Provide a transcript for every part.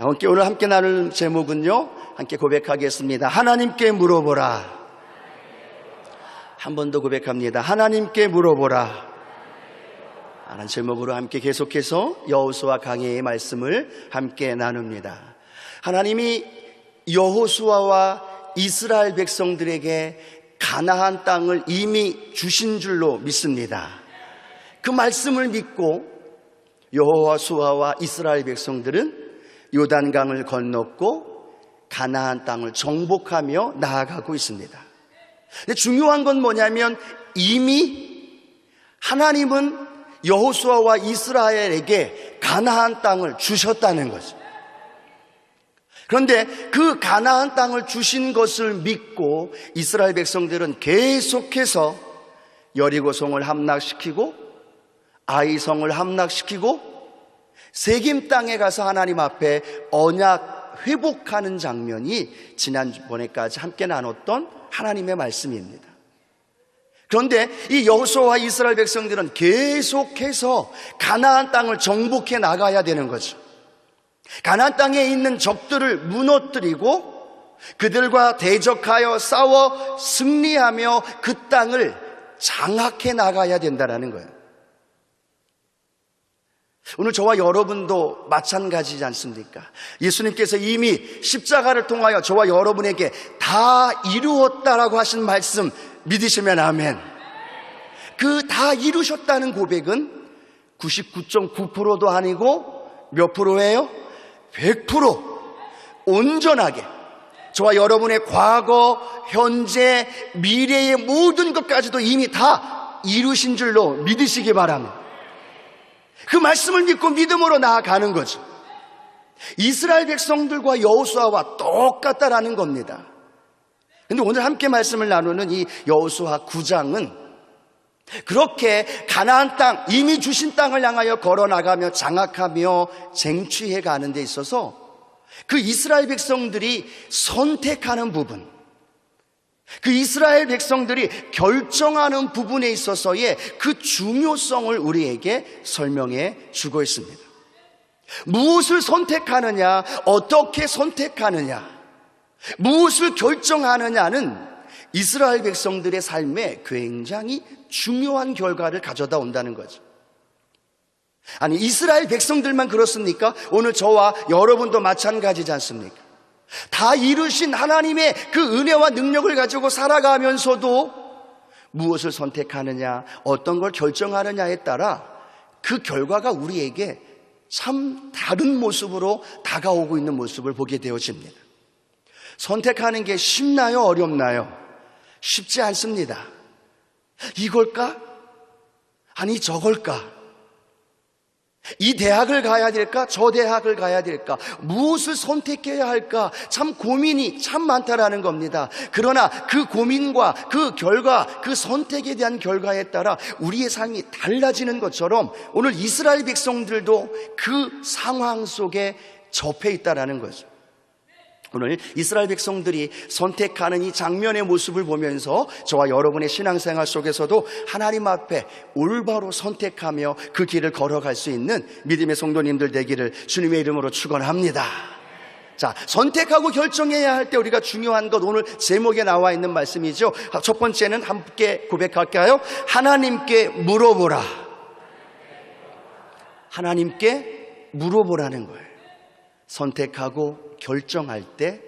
오늘 함께 나눌 제목은요, 함께 고백하겠습니다. 하나님께 물어보라. 한 번 더 고백합니다. 하나님께 물어보라. 라는 제목으로 함께 계속해서 여호수아 강해의 말씀을 함께 나눕니다. 하나님이 여호수아와 이스라엘 백성들에게 가나안 땅을 이미 주신 줄로 믿습니다. 그 말씀을 믿고 여호수아와 이스라엘 백성들은 요단강을 건넜고 가나안 땅을 정복하며 나아가고 있습니다. 근데 중요한 건 뭐냐면 이미 하나님은 여호수아와 이스라엘에게 가나안 땅을 주셨다는 거죠. 그런데 그 가나안 땅을 주신 것을 믿고 이스라엘 백성들은 계속해서 여리고성을 함락시키고 아이성을 함락시키고 세겜 땅에 가서 하나님 앞에 언약 회복하는 장면이 지난번에까지 함께 나눴던 하나님의 말씀입니다. 그런데 이 여호수아와 이스라엘 백성들은 계속해서 가나안 땅을 정복해 나가야 되는 거죠. 가나안 땅에 있는 적들을 무너뜨리고 그들과 대적하여 싸워 승리하며 그 땅을 장악해 나가야 된다는 거예요. 오늘 저와 여러분도 마찬가지지 않습니까? 예수님께서 이미 십자가를 통하여 저와 여러분에게 다 이루었다라고 하신 말씀 믿으시면 아멘. 그 다 이루셨다는 고백은 99.9%도 아니고 몇 프로예요? 100% 온전하게 저와 여러분의 과거, 현재, 미래의 모든 것까지도 이미 다 이루신 줄로 믿으시기 바랍니다. 그 말씀을 믿고 믿음으로 나아가는 거죠. 이스라엘 백성들과 여호수아와 똑같다라는 겁니다. 그런데 오늘 함께 말씀을 나누는 이 여호수아 9장은 그렇게 가나안 땅, 이미 주신 땅을 향하여 걸어나가며 장악하며 쟁취해 가는 데 있어서 그 이스라엘 백성들이 선택하는 부분, 그 이스라엘 백성들이 결정하는 부분에 있어서의 그 중요성을 우리에게 설명해 주고 있습니다. 무엇을 선택하느냐, 어떻게 선택하느냐, 무엇을 결정하느냐는 이스라엘 백성들의 삶에 굉장히 중요한 결과를 가져다 온다는 거죠. 아니, 이스라엘 백성들만 그렇습니까? 오늘 저와 여러분도 마찬가지지 않습니까? 다 이루신 하나님의 그 은혜와 능력을 가지고 살아가면서도 무엇을 선택하느냐, 어떤 걸 결정하느냐에 따라 그 결과가 우리에게 참 다른 모습으로 다가오고 있는 모습을 보게 되어집니다. 선택하는 게 쉽나요? 어렵나요? 쉽지 않습니다. 이걸까? 아니 저걸까? 이 대학을 가야 될까? 저 대학을 가야 될까? 무엇을 선택해야 할까? 참 고민이 참 많다라는 겁니다. 그러나 그 고민과 그 결과, 그 선택에 대한 결과에 따라 우리의 삶이 달라지는 것처럼 오늘 이스라엘 백성들도 그 상황 속에 접해 있다라는 거죠. 오늘 이스라엘 백성들이 선택하는 이 장면의 모습을 보면서 저와 여러분의 신앙생활 속에서도 하나님 앞에 올바로 선택하며 그 길을 걸어갈 수 있는 믿음의 성도님들 되기를 주님의 이름으로 축원합니다. 자, 선택하고 결정해야 할 때 우리가 중요한 것, 오늘 제목에 나와 있는 말씀이죠. 첫 번째는 함께 고백할까요? 하나님께 물어보라. 하나님께 물어보라는 거예요. 선택하고 결정할 때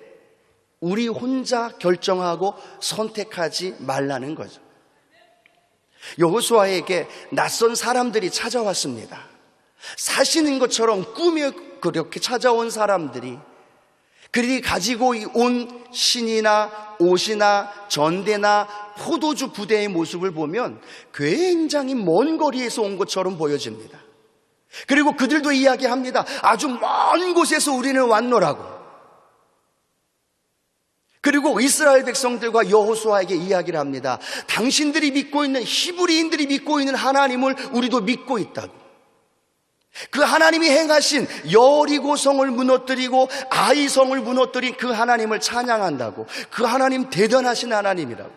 우리 혼자 결정하고 선택하지 말라는 거죠. 여호수아에게 낯선 사람들이 찾아왔습니다. 사시는 것처럼 꿈에 그렇게 찾아온 사람들이 그들이 가지고 온 신이나 옷이나 전대나 포도주 부대의 모습을 보면 굉장히 먼 거리에서 온 것처럼 보여집니다. 그리고 그들도 이야기합니다. 아주 먼 곳에서 우리는 왔노라고. 그리고 이스라엘 백성들과 여호수아에게 이야기를 합니다. 당신들이 믿고 있는, 히브리인들이 믿고 있는 하나님을 우리도 믿고 있다고. 그 하나님이 행하신 여리고성을 무너뜨리고 아이성을 무너뜨린 그 하나님을 찬양한다고. 그 하나님 대단하신 하나님이라고.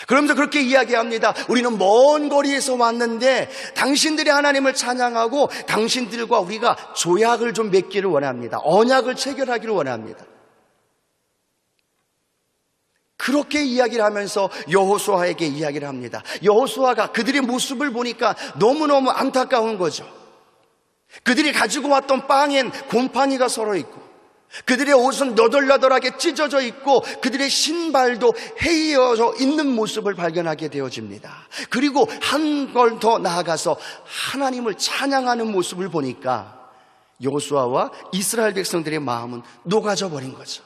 그러면서 그렇게 이야기합니다. 우리는 먼 거리에서 왔는데 당신들이 하나님을 찬양하고 당신들과 우리가 조약을 좀 맺기를 원합니다. 언약을 체결하기를 원합니다. 그렇게 이야기를 하면서 여호수아에게 이야기를 합니다. 여호수아가 그들의 모습을 보니까 너무너무 안타까운 거죠. 그들이 가지고 왔던 빵엔 곰팡이가 서려 있고 그들의 옷은 너덜너덜하게 찢어져 있고 그들의 신발도 헤이어져 있는 모습을 발견하게 되어집니다. 그리고 한 걸 더 나아가서 하나님을 찬양하는 모습을 보니까 여호수아와 이스라엘 백성들의 마음은 녹아져 버린 거죠.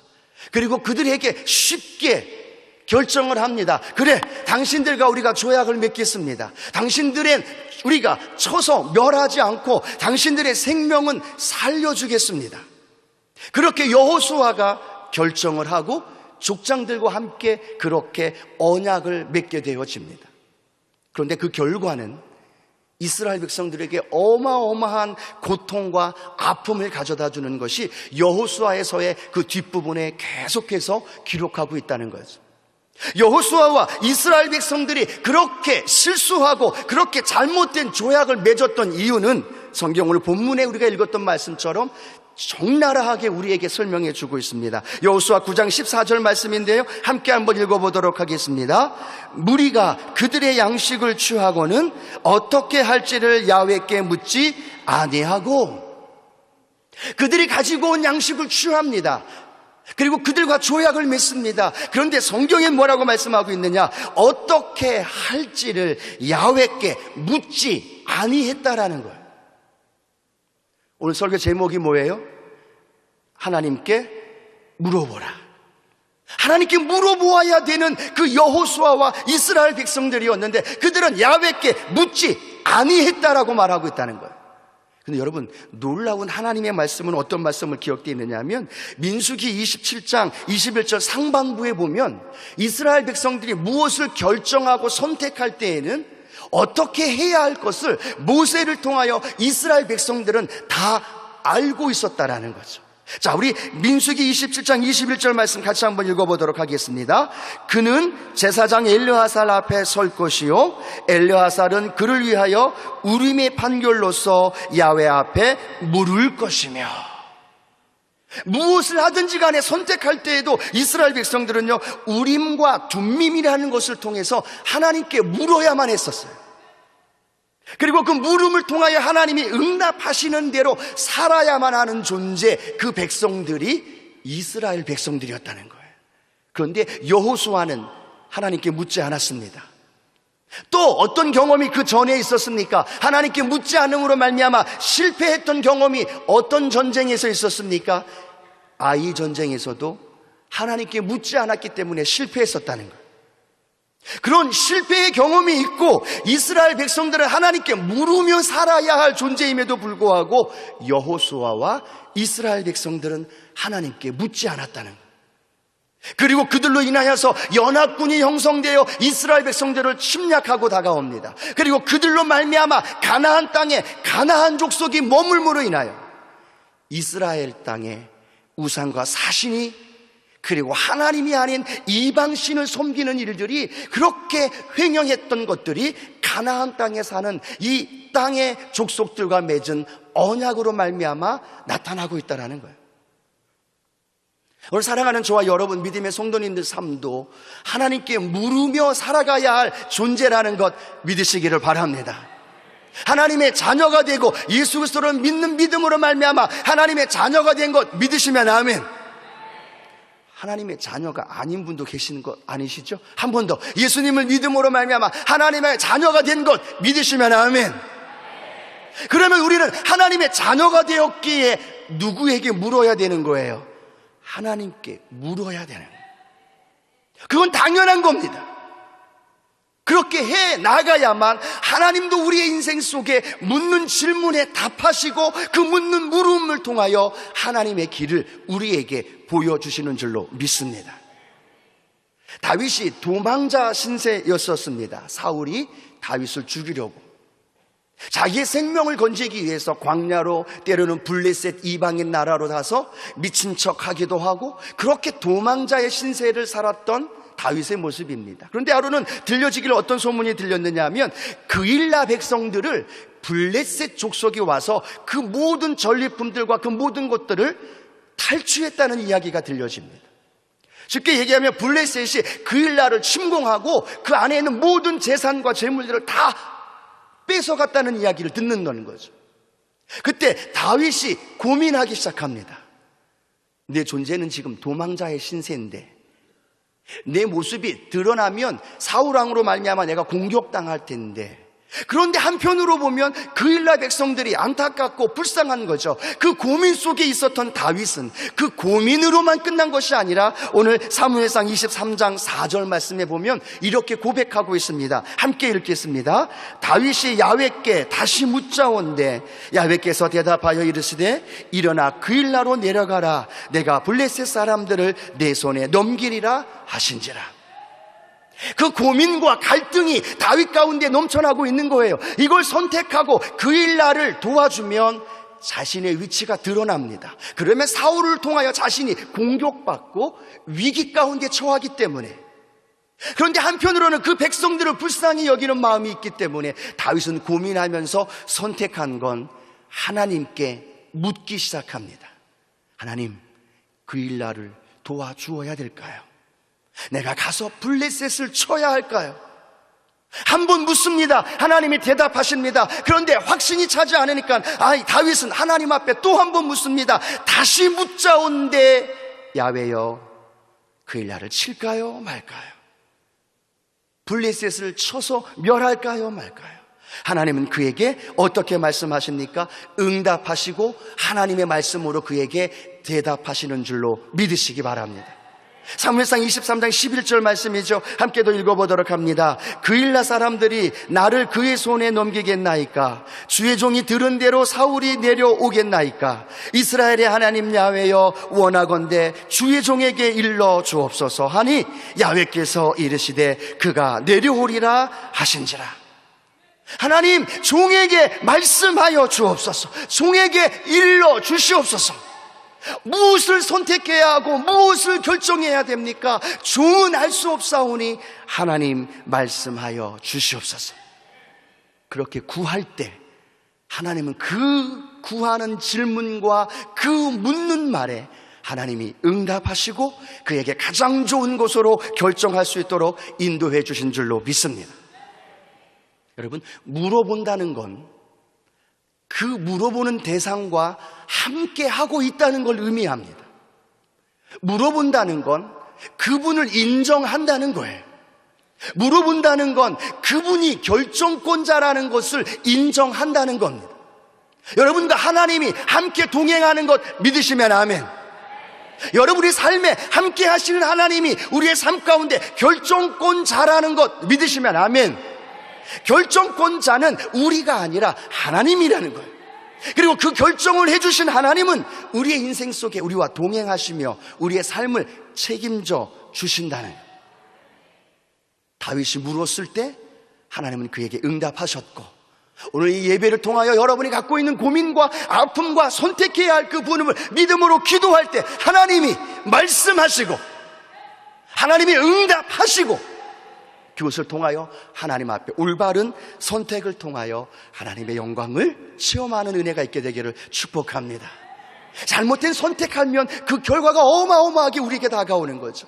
그리고 그들에게 쉽게 결정을 합니다. 그래, 당신들과 우리가 조약을 맺겠습니다. 당신들은 우리가 쳐서 멸하지 않고 당신들의 생명은 살려주겠습니다. 그렇게 여호수아가 결정을 하고 족장들과 함께 그렇게 언약을 맺게 되어집니다. 그런데 그 결과는 이스라엘 백성들에게 어마어마한 고통과 아픔을 가져다 주는 것이 여호수아에서의 그 뒷부분에 계속해서 기록하고 있다는 거죠. 여호수아와 이스라엘 백성들이 그렇게 실수하고 그렇게 잘못된 조약을 맺었던 이유는 성경 오늘 본문에 우리가 읽었던 말씀처럼 적나라하게 우리에게 설명해 주고 있습니다. 여호수아 9장 14절 말씀인데요, 함께 한번 읽어보도록 하겠습니다. 무리가 그들의 양식을 취하고는 어떻게 할지를 야훼께 묻지 아니하고, 그들이 가지고 온 양식을 취합니다. 그리고 그들과 조약을 맺습니다. 그런데 성경에 뭐라고 말씀하고 있느냐? 어떻게 할지를 야훼께 묻지 아니했다라는 거예요. 오늘 설교 제목이 뭐예요? 하나님께 물어보라. 하나님께 물어보아야 되는 그 여호수아와 이스라엘 백성들이었는데 그들은 야훼께 묻지 아니했다라고 말하고 있다는 거예요. 근데 여러분, 놀라운 하나님의 말씀은 어떤 말씀을 기억되어 있느냐 하면 민수기 27장 21절 상반부에 보면 이스라엘 백성들이 무엇을 결정하고 선택할 때에는 어떻게 해야 할 것을 모세를 통하여 이스라엘 백성들은 다 알고 있었다라는 거죠. 자, 우리 민수기 27장 21절 말씀 같이 한번 읽어보도록 하겠습니다. 그는 제사장 엘르하살 앞에 설 것이요 엘르하살은 그를 위하여 우림의 판결로서 야훼 앞에 물을 것이며. 무엇을 하든지 간에 선택할 때에도 이스라엘 백성들은요 우림과 둠밈이라는 것을 통해서 하나님께 물어야만 했었어요. 그리고 그 물음을 통하여 하나님이 응답하시는 대로 살아야만 하는 존재, 그 백성들이 이스라엘 백성들이었다는 거예요. 그런데 여호수아는 하나님께 묻지 않았습니다. 또 어떤 경험이 그 전에 있었습니까? 하나님께 묻지 않음으로 말미암아 실패했던 경험이 어떤 전쟁에서 있었습니까? 아이 전쟁에서도 하나님께 묻지 않았기 때문에 실패했었다는 거예요. 그런 실패의 경험이 있고 이스라엘 백성들은 하나님께 물으며 살아야 할 존재임에도 불구하고 여호수아와 이스라엘 백성들은 하나님께 묻지 않았다는 거예요. 그리고 그들로 인하여서 연합군이 형성되어 이스라엘 백성들을 침략하고 다가옵니다. 그리고 그들로 말미암아 가나안 땅에 가나안 족속이 머물므로 인하여 이스라엘 땅에 우상과 사신이, 그리고 하나님이 아닌 이방신을 섬기는 일들이 그렇게 횡행했던 것들이 가나안 땅에 사는 이 땅의 족속들과 맺은 언약으로 말미암아 나타나고 있다는 거예요. 오늘 사랑하는 저와 여러분, 믿음의 성도님들 삶도 하나님께 물으며 살아가야 할 존재라는 것 믿으시기를 바랍니다. 하나님의 자녀가 되고 예수 그리스도를 믿는 믿음으로 말미암아 하나님의 자녀가 된 것 믿으시면 아멘. 하나님의 자녀가 아닌 분도 계시는 것 아니시죠? 한 번 더, 예수님을 믿음으로 말미암아 하나님의 자녀가 된 것 믿으시면 아멘. 그러면 우리는 하나님의 자녀가 되었기에 누구에게 물어야 되는 거예요? 하나님께 물어야 되는 거예요. 그건 당연한 겁니다. 그렇게 해 나가야만 하나님도 우리의 인생 속에 묻는 질문에 답하시고 그 묻는 물음을 통하여 하나님의 길을 우리에게 보여주시는 줄로 믿습니다. 다윗이 도망자 신세였었습니다. 사울이 다윗을 죽이려고 자기의 생명을 건지기 위해서 광야로, 때로는 블레셋 이방인 나라로 가서 미친 척하기도 하고 그렇게 도망자의 신세를 살았던 다윗의 모습입니다. 그런데 하루는 들려지기를 어떤 소문이 들렸느냐 하면 그일라 백성들을 블레셋 족속이 와서 그 모든 전리품들과 그 모든 것들을 탈취했다는 이야기가 들려집니다. 쉽게 얘기하면 블레셋이 그일라를 침공하고 그 안에 있는 모든 재산과 재물들을 다 뺏어갔다는 이야기를 듣는다는 거죠. 그때 다윗이 고민하기 시작합니다. 내 존재는 지금 도망자의 신세인데 내 모습이 드러나면 사울왕으로 말미암아 내가 공격당할 텐데, 그런데 한편으로 보면 그일라 백성들이 안타깝고 불쌍한 거죠. 그 고민 속에 있었던 다윗은 그 고민으로만 끝난 것이 아니라 오늘 사무엘상 23장 4절 말씀에 보면 이렇게 고백하고 있습니다. 함께 읽겠습니다. 다윗이 야훼께 다시 묻자온대 야훼께서 대답하여 이르시되 일어나 그일라로 내려가라. 내가 블레셋 사람들을 내 손에 넘기리라 하신지라. 그 고민과 갈등이 다윗 가운데 넘쳐나고 있는 거예요. 이걸 선택하고 그일라를 도와주면 자신의 위치가 드러납니다. 그러면 사울을 통하여 자신이 공격받고 위기 가운데 처하기 때문에. 그런데 한편으로는 그 백성들을 불쌍히 여기는 마음이 있기 때문에 다윗은 고민하면서 선택한 건 하나님께 묻기 시작합니다. 하나님, 그일라를 도와주어야 될까요? 내가 가서 블레셋을 쳐야 할까요? 한번 묻습니다. 하나님이 대답하십니다. 그런데 확신이 차지 않으니까 다윗은 하나님 앞에 또 한 번 묻습니다. 다시 묻자온데 야훼여 그일라를 칠까요 말까요? 블레셋을 쳐서 멸할까요 말까요? 하나님은 그에게 어떻게 말씀하십니까? 응답하시고 하나님의 말씀으로 그에게 대답하시는 줄로 믿으시기 바랍니다. 사무엘상 23장 11절 말씀이죠. 함께 더 읽어보도록 합니다. 그일라 사람들이 나를 그의 손에 넘기겠나이까? 주의 종이 들은 대로 사울이 내려오겠나이까? 이스라엘의 하나님 야훼여 원하건대 주의 종에게 일러 주옵소서 하니 야훼께서 이르시되 그가 내려오리라 하신지라. 하나님, 종에게 말씀하여 주옵소서. 종에게 일러 주시옵소서. 무엇을 선택해야 하고 무엇을 결정해야 됩니까? 종은 알 수 없사오니 하나님 말씀하여 주시옵소서. 그렇게 구할 때 하나님은 그 구하는 질문과 그 묻는 말에 하나님이 응답하시고 그에게 가장 좋은 곳으로 결정할 수 있도록 인도해 주신 줄로 믿습니다. 여러분, 물어본다는 건 그 물어보는 대상과 함께 하고 있다는 걸 의미합니다. 물어본다는 건 그분을 인정한다는 거예요. 물어본다는 건 그분이 결정권자라는 것을 인정한다는 겁니다. 여러분과 하나님이 함께 동행하는 것 믿으시면 아멘. 여러분의 삶에 함께 하시는 하나님이 우리의 삶 가운데 결정권자라는 것 믿으시면 아멘. 결정권자는 우리가 아니라 하나님이라는 거예요. 그리고 그 결정을 해주신 하나님은 우리의 인생 속에 우리와 동행하시며 우리의 삶을 책임져 주신다는 거예요. 다윗이 물었을 때 하나님은 그에게 응답하셨고, 오늘 이 예배를 통하여 여러분이 갖고 있는 고민과 아픔과 선택해야 할 그 부분을 믿음으로 기도할 때 하나님이 말씀하시고 하나님이 응답하시고 그것을 통하여 하나님 앞에 올바른 선택을 통하여 하나님의 영광을 체험하는 은혜가 있게 되기를 축복합니다. 잘못된 선택하면 그 결과가 어마어마하게 우리에게 다가오는 거죠.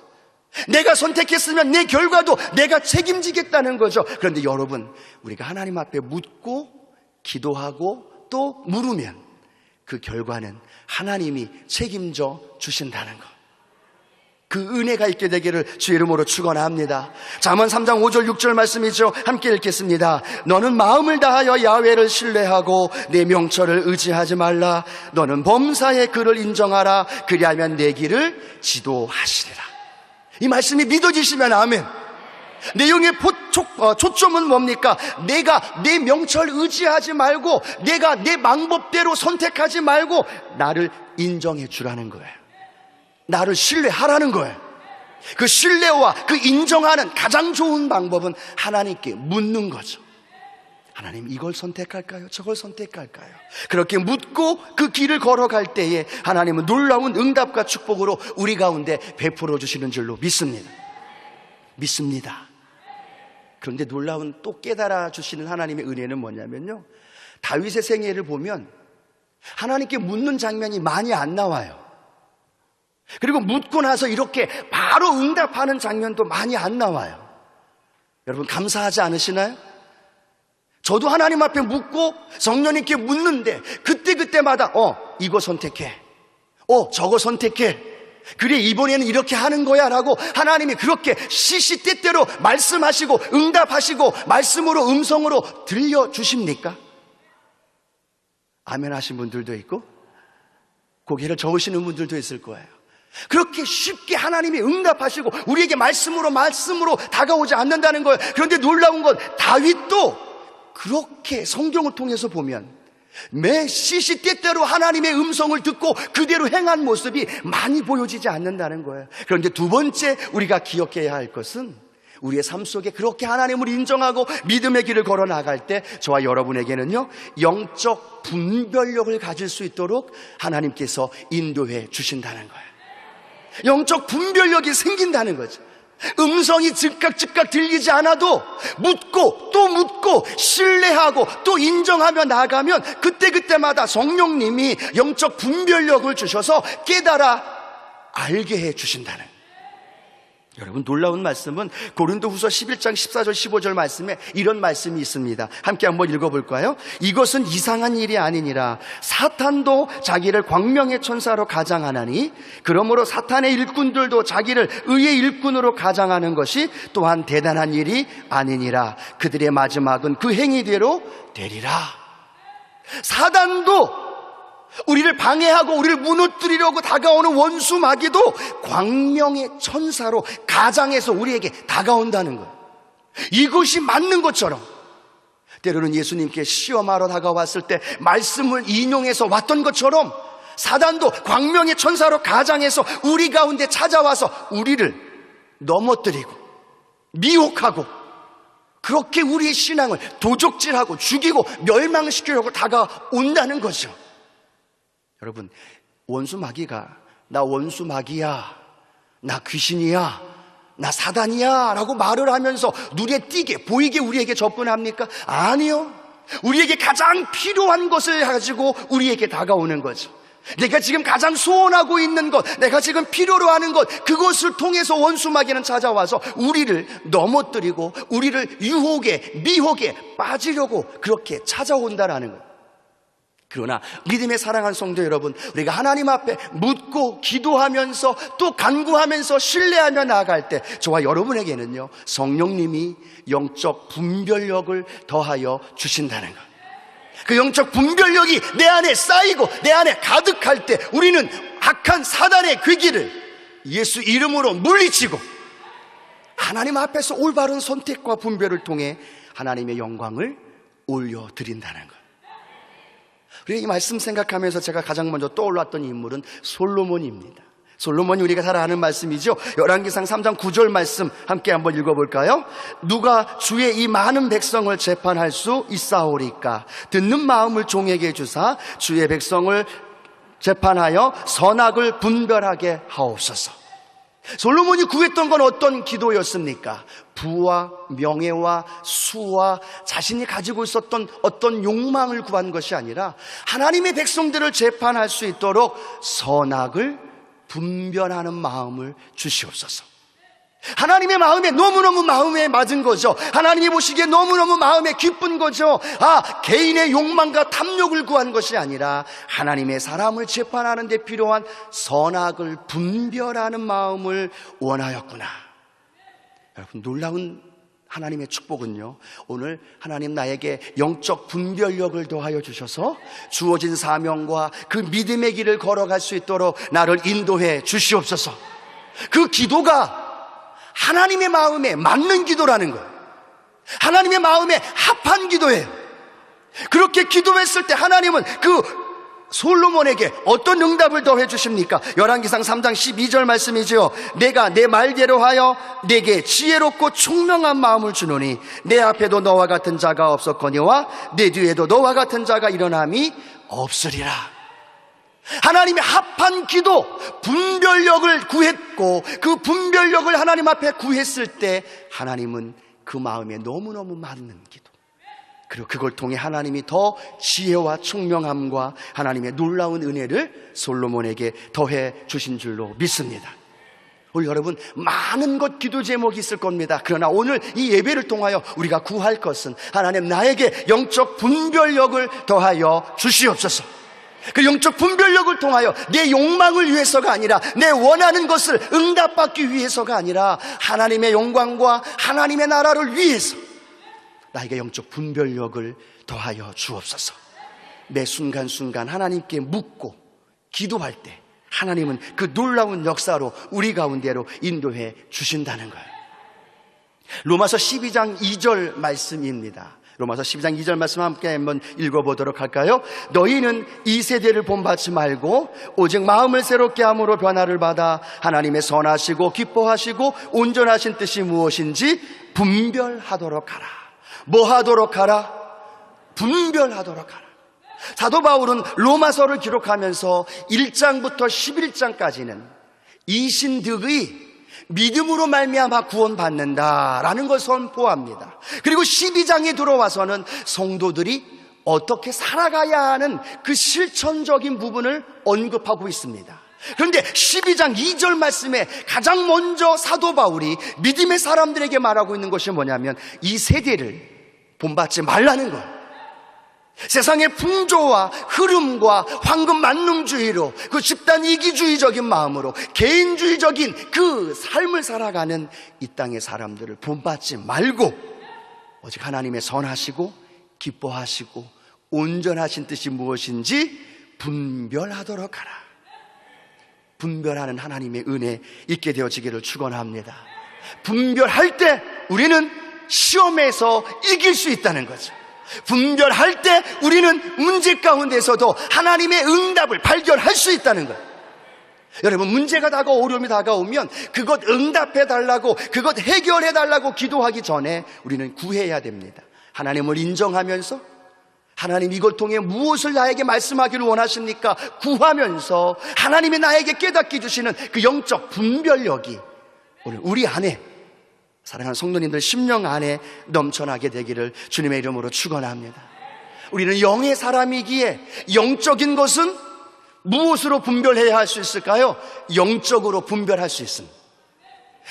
내가 선택했으면 내 결과도 내가 책임지겠다는 거죠. 그런데 여러분, 우리가 하나님 앞에 묻고 기도하고 또 물으면 그 결과는 하나님이 책임져 주신다는 것, 그 은혜가 있게 되기를 주의 이름으로 축원합니다. 잠언 3장 5절 6절 말씀이죠. 함께 읽겠습니다. 너는 마음을 다하여 야훼를 신뢰하고 내 명철을 의지하지 말라. 너는 범사의 그를 인정하라. 그리하면 내 길을 지도하시리라. 이 말씀이 믿어지시면 아멘. 내용의 초점은 뭡니까? 내가 내 명철 의지하지 말고 내가 내 방법대로 선택하지 말고 나를 인정해 주라는 거예요. 나를 신뢰하라는 거예요. 그 신뢰와 그 인정하는 가장 좋은 방법은 하나님께 묻는 거죠. 하나님, 이걸 선택할까요? 저걸 선택할까요? 그렇게 묻고 그 길을 걸어갈 때에 하나님은 놀라운 응답과 축복으로 우리 가운데 베풀어 주시는 줄로 믿습니다. 믿습니다. 그런데 놀라운 또 깨달아 주시는 하나님의 은혜는 뭐냐면요, 다윗의 생애를 보면 하나님께 묻는 장면이 많이 안 나와요. 그리고 묻고 나서 이렇게 바로 응답하는 장면도 많이 안 나와요. 여러분 감사하지 않으시나요? 저도 하나님 앞에 묻고 성령님께 묻는데 그때마다 이거 선택해, 저거 선택해, 그래 이번에는 이렇게 하는 거야 라고 하나님이 그렇게 시시때때로 말씀하시고 응답하시고 말씀으로 음성으로 들려주십니까? 아멘 하신 분들도 있고 고개를 저으시는 분들도 있을 거예요. 그렇게 쉽게 하나님이 응답하시고 우리에게 말씀으로 다가오지 않는다는 거예요. 그런데 놀라운 건 다윗도 그렇게 성경을 통해서 보면 매 시시때때로 하나님의 음성을 듣고 그대로 행한 모습이 많이 보여지지 않는다는 거예요. 그런데 두 번째 우리가 기억해야 할 것은 우리의 삶 속에 그렇게 하나님을 인정하고 믿음의 길을 걸어 나갈 때 저와 여러분에게는요, 영적 분별력을 가질 수 있도록 하나님께서 인도해 주신다는 거예요. 영적 분별력이 생긴다는 거죠. 음성이 즉각 들리지 않아도 묻고 또 묻고 신뢰하고 또 인정하며 나아가면 그때마다 성령님이 영적 분별력을 주셔서 깨달아 알게 해 주신다는, 여러분 놀라운 말씀은 고린도후서 11장 14절 15절 말씀에 이런 말씀이 있습니다. 함께 한번 읽어볼까요? 이것은 이상한 일이 아니니라. 사탄도 자기를 광명의 천사로 가장하나니 그러므로 사탄의 일꾼들도 자기를 의의 일꾼으로 가장하는 것이 또한 대단한 일이 아니니라. 그들의 마지막은 그 행위대로 되리라. 사단도 우리를 방해하고 우리를 무너뜨리려고 다가오는 원수 마귀도 광명의 천사로 가장해서 우리에게 다가온다는 거예요. 이것이 맞는 것처럼 때로는 예수님께 시험하러 다가왔을 때 말씀을 인용해서 왔던 것처럼 사단도 광명의 천사로 가장해서 우리 가운데 찾아와서 우리를 넘어뜨리고 미혹하고 그렇게 우리의 신앙을 도적질하고 죽이고 멸망시키려고 다가온다는 거죠. 여러분, 원수 마귀가 나 원수 마귀야, 나 귀신이야, 나 사단이야 라고 말을 하면서 눈에 띄게 보이게 우리에게 접근합니까? 아니요. 우리에게 가장 필요한 것을 가지고 우리에게 다가오는 거죠. 내가 지금 가장 소원하고 있는 것, 내가 지금 필요로 하는 것, 그것을 통해서 원수 마귀는 찾아와서 우리를 넘어뜨리고 우리를 유혹에 미혹에 빠지려고 그렇게 찾아온다라는 거예요. 그러나 믿음의 사랑하는 성도 여러분, 우리가 하나님 앞에 묻고 기도하면서 또 간구하면서 신뢰하며 나아갈 때 저와 여러분에게는요, 성령님이 영적 분별력을 더하여 주신다는 것. 그 영적 분별력이 내 안에 쌓이고 내 안에 가득할 때 우리는 악한 사단의 괴기를 예수 이름으로 물리치고 하나님 앞에서 올바른 선택과 분별을 통해 하나님의 영광을 올려드린다는 것. 그리고 이 말씀 생각하면서 제가 가장 먼저 떠올랐던 인물은 솔로몬입니다. 솔로몬이 우리가 잘 아는 말씀이죠. 열왕기상 3장 9절 말씀 함께 한번 읽어볼까요? 누가 주의 이 많은 백성을 재판할 수 있사오리까? 듣는 마음을 종에게 주사 주의 백성을 재판하여 선악을 분별하게 하옵소서. 솔로몬이 구했던 건 어떤 기도였습니까? 부와 명예와 수와 자신이 가지고 있었던 어떤 욕망을 구한 것이 아니라 하나님의 백성들을 재판할 수 있도록 선악을 분별하는 마음을 주시옵소서. 하나님의 마음에 너무너무 마음에 맞은 거죠. 하나님이 보시기에 너무너무 마음에 기쁜 거죠. 개인의 욕망과 탐욕을 구한 것이 아니라 하나님의 사람을 재판하는 데 필요한 선악을 분별하는 마음을 원하였구나. 여러분, 놀라운 하나님의 축복은요, 오늘 하나님 나에게 영적 분별력을 더하여 주셔서 주어진 사명과 그 믿음의 길을 걸어갈 수 있도록 나를 인도해 주시옵소서. 그 기도가 하나님의 마음에 맞는 기도라는 거예요. 하나님의 마음에 합한 기도예요. 그렇게 기도했을 때 하나님은 그 솔로몬에게 어떤 응답을 더해 주십니까? 열왕기상 3장 12절 말씀이지요. 내가 내 말대로 하여 내게 지혜롭고 총명한 마음을 주노니 내 앞에도 너와 같은 자가 없었거니와 내 뒤에도 너와 같은 자가 일어남이 없으리라. 하나님의 합한 기도, 분별력을 구했고 그 분별력을 하나님 앞에 구했을 때 하나님은 그 마음에 너무너무 맞는 기도, 그리고 그걸 통해 하나님이 더 지혜와 총명함과 하나님의 놀라운 은혜를 솔로몬에게 더해 주신 줄로 믿습니다. 우리 여러분, 많은 것 기도 제목이 있을 겁니다. 그러나 오늘 이 예배를 통하여 우리가 구할 것은 하나님, 나에게 영적 분별력을 더하여 주시옵소서. 그 영적 분별력을 통하여 내 욕망을 위해서가 아니라, 내 원하는 것을 응답받기 위해서가 아니라 하나님의 영광과 하나님의 나라를 위해서 나에게 영적 분별력을 더하여 주옵소서. 매 순간순간 하나님께 묻고 기도할 때 하나님은 그 놀라운 역사로 우리 가운데로 인도해 주신다는 거예요. 로마서 12장 2절 말씀입니다. 로마서 12장 2절 말씀 함께 한번 읽어보도록 할까요? 너희는 이 세대를 본받지 말고 오직 마음을 새롭게 함으로 변화를 받아 하나님의 선하시고 기뻐하시고 온전하신 뜻이 무엇인지 분별하도록 하라. 뭐 하도록 하라? 분별하도록 하라. 사도 바울은 로마서를 기록하면서 1장부터 11장까지는 이신득의 믿음으로 말미암아 구원받는다라는 걸 선포합니다. 그리고 12장에 들어와서는 성도들이 어떻게 살아가야 하는 그 실천적인 부분을 언급하고 있습니다. 그런데 12장 2절 말씀에 가장 먼저 사도 바울이 믿음의 사람들에게 말하고 있는 것이 뭐냐면, 이 세대를 본받지 말라는 거예요. 세상의 풍조와 흐름과 황금 만능주의로, 그 집단 이기주의적인 마음으로 개인주의적인 그 삶을 살아가는 이 땅의 사람들을 본받지 말고 오직 하나님의 선하시고 기뻐하시고 온전하신 뜻이 무엇인지 분별하도록 하라. 분별하는 하나님의 은혜 있게 되어지기를 축원합니다. 분별할 때 우리는 시험에서 이길 수 있다는 거죠. 분별할 때 우리는 문제 가운데서도 하나님의 응답을 발견할 수 있다는 거예요. 여러분, 문제가 다가오고 어려움이 다가오면 그것 응답해 달라고, 그것 해결해 달라고 기도하기 전에 우리는 구해야 됩니다. 하나님을 인정하면서, 하나님 이걸 통해 무엇을 나에게 말씀하기를 원하십니까? 구하면서 하나님이 나에게 깨닫게 주시는 그 영적 분별력이 오늘 우리 안에, 사랑하는 성도님들 심령 안에 넘쳐나게 되기를 주님의 이름으로 축원합니다. 우리는 영의 사람이기에 영적인 것은 무엇으로 분별해야 할 수 있을까요? 영적으로 분별할 수 있습니다.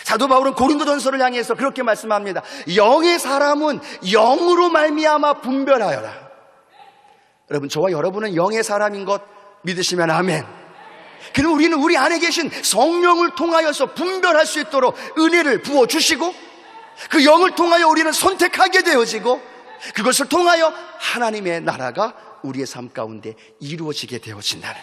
사도 바울은 고린도전서를 향해서 그렇게 말씀합니다. 영의 사람은 영으로 말미암아 분별하여라. 여러분, 저와 여러분은 영의 사람인 것 믿으시면 아멘. 그럼 우리는 우리 안에 계신 성령을 통하여서 분별할 수 있도록 은혜를 부어주시고, 그 영을 통하여 우리는 선택하게 되어지고, 그것을 통하여 하나님의 나라가 우리의 삶 가운데 이루어지게 되어진다는.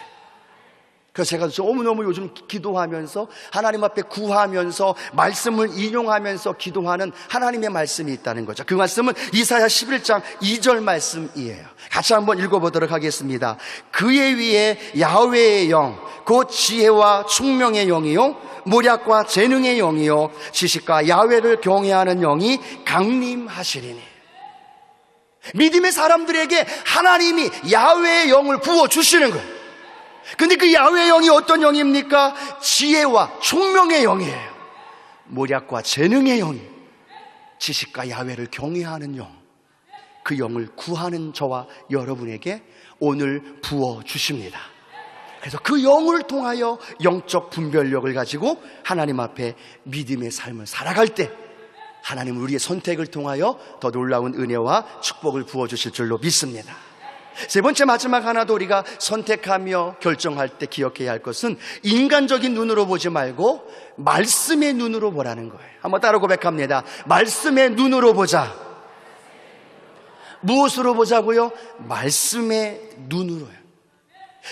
그래서 제가 너무너무 요즘 기도하면서, 하나님 앞에 구하면서, 말씀을 인용하면서 기도하는 하나님의 말씀이 있다는 거죠. 그 말씀은 이사야 11장 2절 말씀이에요. 같이 한번 읽어보도록 하겠습니다. 그의 위에 야훼의 영, 곧 지혜와 총명의 영이요 모략과 재능의 영이요 지식과 야훼를 경외하는 영이 강림하시리니. 믿음의 사람들에게 하나님이 야훼의 영을 부어주시는 거예요. 근데 그 야훼의 영이 어떤 영입니까? 지혜와 총명의 영이에요. 모략과 재능의 영이, 지식과 야훼를 경외하는 영, 그 영을 구하는 저와 여러분에게 오늘 부어주십니다. 그래서 그 영을 통하여 영적 분별력을 가지고 하나님 앞에 믿음의 삶을 살아갈 때 하나님은 우리의 선택을 통하여 더 놀라운 은혜와 축복을 부어주실 줄로 믿습니다. 세 번째, 마지막 하나도 우리가 선택하며 결정할 때 기억해야 할 것은 인간적인 눈으로 보지 말고 말씀의 눈으로 보라는 거예요. 한번 따라 고백합니다. 말씀의 눈으로 보자. 무엇으로 보자고요? 말씀의 눈으로요.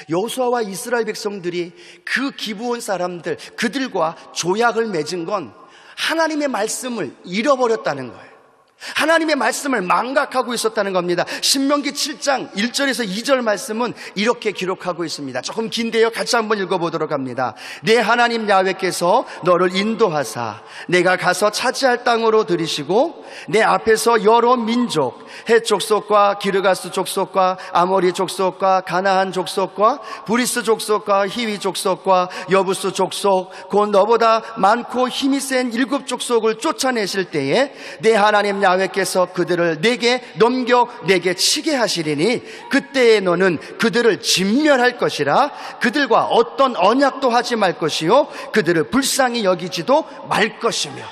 여호수아와 이스라엘 백성들이 그 기브온 사람들, 그들과 조약을 맺은 건 하나님의 말씀을 잃어버렸다는 거예요. 하나님의 말씀을 망각하고 있었다는 겁니다. 신명기 7장 1절에서 2절 말씀은 이렇게 기록하고 있습니다. 조금 긴데요, 같이 한번 읽어보도록 합니다. 내 하나님 야훼께서 너를 인도하사 내가 가서 차지할 땅으로 들이시고 내 앞에서 여러 민족, 헷 족속과 기르가스 족속과 아모리 족속과 가나안 족속과 브리스 족속과 히위 족속과 여부스 족속, 곧 너보다 많고 힘이 센 7 족속을 쫓아내실 때에 내 하나님 야훼께서 그들을 내게 넘겨 내게 치게 하시리니 그때에 너는 그들을 진멸할 것이라. 그들과 어떤 언약도 하지 말 것이요 그들을 불쌍히 여기지도 말 것이며.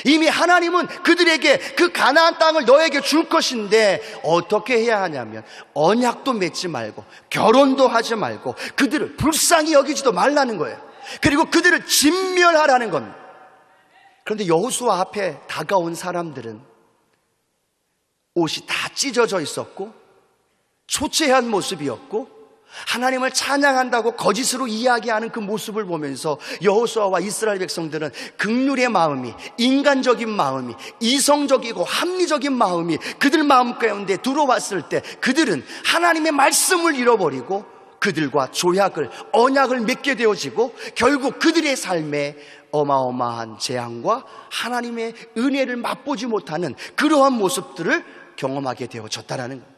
이미 하나님은 그들에게 그 가나안 땅을 너에게 줄 것인데 어떻게 해야 하냐면 언약도 맺지 말고 결혼도 하지 말고 그들을 불쌍히 여기지도 말라는 거예요. 그리고 그들을 진멸하라는 겁니다. 그런데 여호수아 앞에 다가온 사람들은 옷이 다 찢어져 있었고 초췌한 모습이었고 하나님을 찬양한다고 거짓으로 이야기하는 그 모습을 보면서 여호수아와 이스라엘 백성들은 긍휼의 마음이, 인간적인 마음이, 이성적이고 합리적인 마음이 그들 마음 가운데 들어왔을 때 그들은 하나님의 말씀을 잃어버리고 그들과 조약을, 언약을 맺게 되어지고 결국 그들의 삶에 어마어마한 재앙과 하나님의 은혜를 맛보지 못하는 그러한 모습들을 경험하게 되어졌다라는 거예요.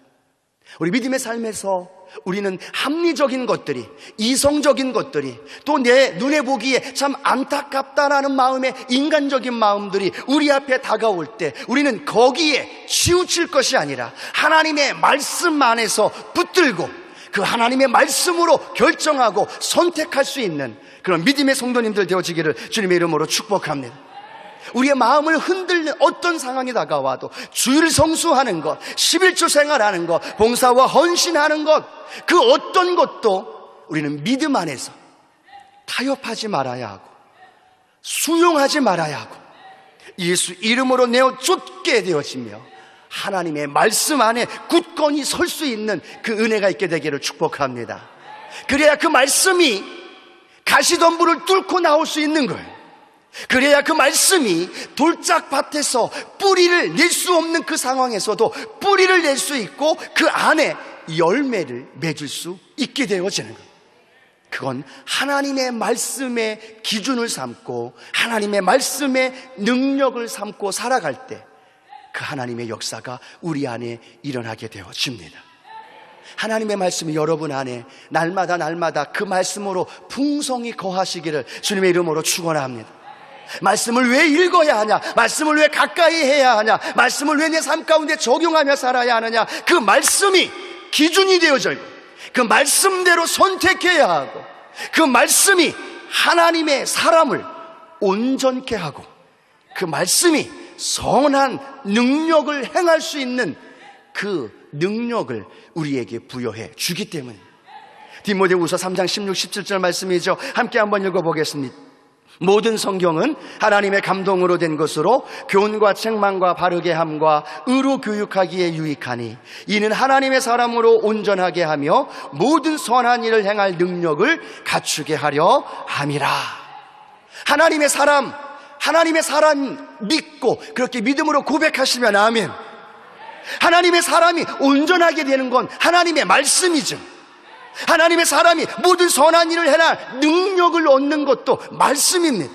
우리 믿음의 삶에서 우리는 합리적인 것들이, 이성적인 것들이, 또 내 눈에 보기에 참 안타깝다라는 마음의 인간적인 마음들이 우리 앞에 다가올 때 우리는 거기에 치우칠 것이 아니라 하나님의 말씀 안에서 붙들고 그 하나님의 말씀으로 결정하고 선택할 수 있는 그런 믿음의 성도님들 되어지기를 주님의 이름으로 축복합니다. 우리의 마음을 흔들는 어떤 상황이 다가와도 주일 성수하는 것, 11조 생활하는 것, 봉사와 헌신하는 것, 그 어떤 것도 우리는 믿음 안에서 타협하지 말아야 하고 수용하지 말아야 하고 예수 이름으로 내어 쫓게 되어지며 하나님의 말씀 안에 굳건히 설 수 있는 그 은혜가 있게 되기를 축복합니다. 그래야 그 말씀이 가시덤불을 뚫고 나올 수 있는 거예요. 그래야 그 말씀이 돌짝밭에서 뿌리를 낼 수 없는 그 상황에서도 뿌리를 낼 수 있고 그 안에 열매를 맺을 수 있게 되어지는 거예요. 그건 하나님의 말씀의 기준을 삼고 하나님의 말씀의 능력을 삼고 살아갈 때 그 하나님의 역사가 우리 안에 일어나게 되어집니다. 하나님의 말씀이 여러분 안에 날마다 그 말씀으로 풍성히 거하시기를 주님의 이름으로 축원합니다. 말씀을 왜 읽어야 하냐? 말씀을 왜 가까이 해야 하냐? 말씀을 왜 내 삶 가운데 적용하며 살아야 하느냐? 그 말씀이 기준이 되어져 있고 그 말씀대로 선택해야 하고 그 말씀이 하나님의 사람을 온전케 하고 그 말씀이 선한 능력을 행할 수 있는 그 능력을 우리에게 부여해 주기 때문에 디모데후서 3장 16, 17절 말씀이죠. 함께 한번 읽어보겠습니다. 모든 성경은 하나님의 감동으로 된 것으로 교훈과 책망과 바르게 함과 의로 교육하기에 유익하니 이는 하나님의 사람으로 온전하게 하며 모든 선한 일을 행할 능력을 갖추게 하려 함이라. 하나님의 사람 믿고 그렇게 믿음으로 고백하시면 아멘. 하나님의 사람이 온전하게 되는 건 하나님의 말씀이죠. 하나님의 사람이 모든 선한 일을 해라 능력을 얻는 것도 말씀입니다.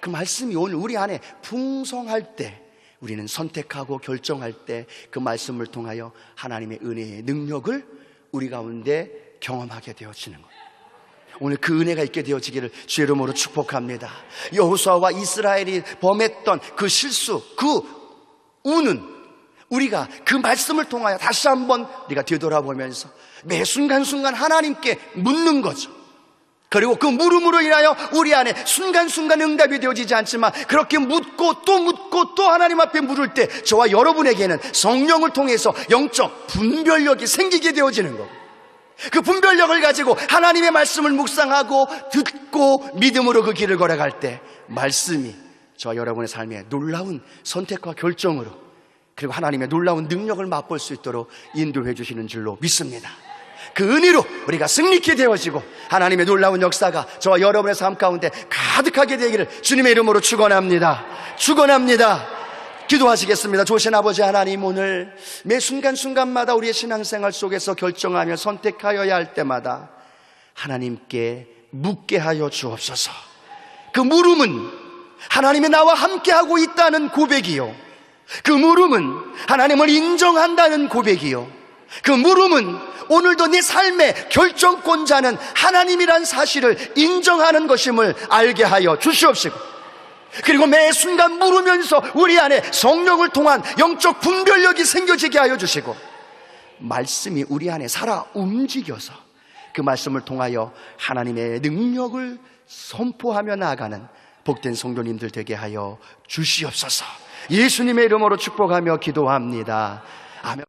그 말씀이 오늘 우리 안에 풍성할 때 우리는 선택하고 결정할 때 그 말씀을 통하여 하나님의 은혜의 능력을 우리 가운데 경험하게 되어지는 거예요. 오늘 그 은혜가 있게 되어지기를 주의 이름으로 축복합니다. 여호수아와 이스라엘이 범했던 그 실수, 그 우는 우리가 그 말씀을 통하여 다시 한번 우리가 되돌아보면서 매 순간순간 하나님께 묻는 거죠. 그리고 그 물음으로 인하여 우리 안에 순간순간 응답이 되어지지 않지만 그렇게 묻고 또 하나님 앞에 물을 때 저와 여러분에게는 성령을 통해서 영적 분별력이 생기게 되어지는 거고 그 분별력을 가지고 하나님의 말씀을 묵상하고 듣고 믿음으로 그 길을 걸어갈 때 말씀이 저와 여러분의 삶에 놀라운 선택과 결정으로 그리고 하나님의 놀라운 능력을 맛볼 수 있도록 인도해 주시는 줄로 믿습니다. 그 은혜로 우리가 승리케 되어지고 하나님의 놀라운 역사가 저와 여러분의 삶 가운데 가득하게 되기를 주님의 이름으로 축원합니다. 축원합니다. 기도하시겠습니다. 좋으신 아버지 하나님, 오늘 매 순간순간마다 우리의 신앙생활 속에서 결정하며 선택하여야 할 때마다 하나님께 묻게 하여 주옵소서. 그 물음은 하나님이 나와 함께하고 있다는 고백이요, 그 물음은 하나님을 인정한다는 고백이요, 그 물음은 오늘도 네 삶의 결정권자는 하나님이란 사실을 인정하는 것임을 알게 하여 주시옵시고, 그리고 매 순간 물으면서 우리 안에 성령을 통한 영적 분별력이 생겨지게 하여 주시고, 말씀이 우리 안에 살아 움직여서 그 말씀을 통하여 하나님의 능력을 선포하며 나아가는 복된 성도님들 되게 하여 주시옵소서. 예수님의 이름으로 축복하며 기도합니다. 아멘.